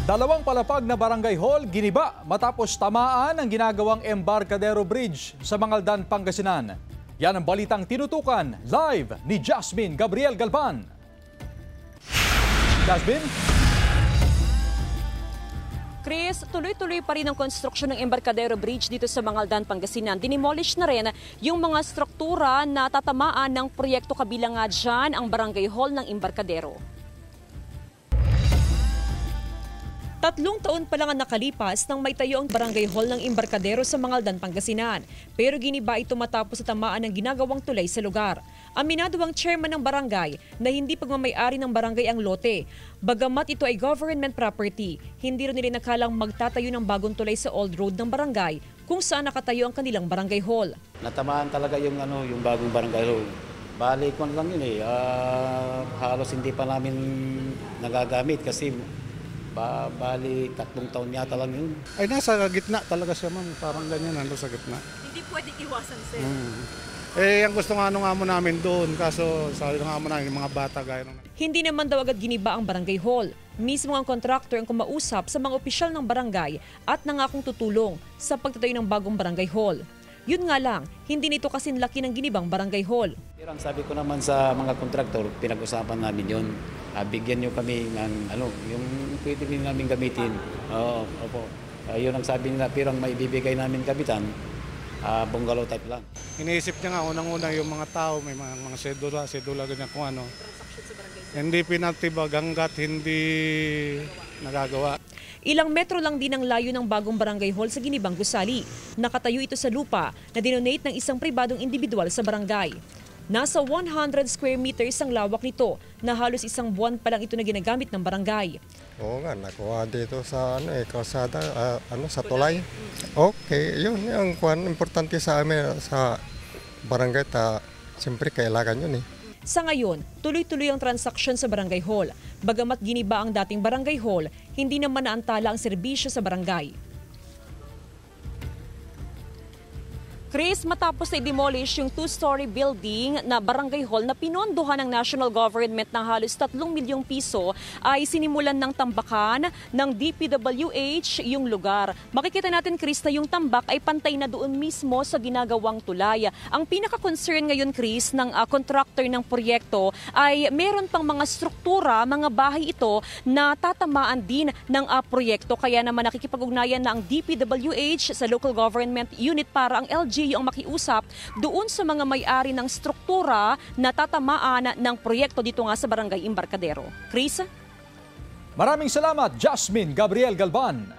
Dalawang palapag na barangay hall giniba matapos tamaan ang ginagawang Embarcadero Bridge sa Mangaldan, Pangasinan. Yan ang balitang tinutukan live ni Jasmine Gabriel Galvan. Jasmine? Chris, tuloy-tuloy pa rin ang konstruksyon ng Embarcadero Bridge dito sa Mangaldan, Pangasinan. Dinimolish na rin yung mga struktura na tatamaan ng proyekto, kabilang nga dyan ang barangay hall ng Embarcadero. 3 taon pa lang ang nakalipas nang may tayo ang barangay hall ng Embarcadero sa Mangaldan, Pangasinan. Pero giniba ito matapos sa tamaan ng ginagawang tulay sa lugar. Aminado ang chairman ng barangay na hindi pagmamay-ari ng barangay ang lote. Bagamat ito ay government property, hindi rin nila nakalang magtatayo ng bagong tulay sa old road ng barangay kung saan nakatayo ang kanilang barangay hall. Natamaan talaga yung bagong barangay hall. Balik man lang yun halos hindi pa namin nagagamit kasi bali 3 taon yata lang yun. Ay, nasa gitna talaga siya, ma'am. Parang ganyan, nandun sa gitna. Hindi pwedeng iwasan, sir. Ang gusto nga mo namin doon, kaso sabi nga mo namin, yung mga bata gaya nung... Hindi naman daw agad giniba ang barangay hall. Mismo ang contractor ang kumausap sa mga opisyal ng barangay at nangakong tutulong sa pagtatayo ng bagong barangay hall. Yun nga lang, hindi nito kasing laki ng ginibang barangay hall. Pero ang sabi ko naman sa mga kontraktor, pinag-usapan namin yun. Bigyan nyo kami ng yung pwede din namin gamitin. Opo. Yun ang sabi nila, pero ang maibibigay namin kapitan, bungalow type lang. Iniisip niya nga, unang-una yung mga tao, may mga sedula, ganyan kung ano. Hindi pinatibag hanggat hindi nagagawa. Ilang metro lang din ang layo ng bagong barangay hall sa Ginibang, Gusali. Nakatayo ito sa lupa na dinonate ng isang pribadong individual sa barangay. Nasa 100 square meters ang lawak nito na halos 1 buwan pa lang ito na ginagamit ng barangay. Oo nga, nakuha dito sa kalsada, sa tulay. Okay, yun ang importante sa amin sa barangay. Siyempre, kailangan yun . Sa ngayon, tuloy-tuloy ang transaksyon sa barangay hall. Bagamat giniba ang dating barangay hall, hindi naman naantala ang serbisyo sa barangay. Chris, matapos na i-demolish yung 2-story building na barangay hall na pinondohan ng national government ng halos 3 milyong piso, ay sinimulan ng tambakan ng DPWH yung lugar. Makikita natin, Chris, na yung tambak ay pantay na doon mismo sa ginagawang tulay. Ang pinaka-concern ngayon, Chris, ng contractor ng proyekto ay meron pang mga struktura, mga bahay ito na tatamaan din ng proyekto. Kaya naman nakikipag-ugnayan na ang DPWH sa local government unit para ang LG yung makiusap doon sa mga may-ari ng struktura na tatamaan ng proyekto dito nga sa Barangay Embarcadero. Chris? Maraming salamat, Jasmine Gabriel Galvan.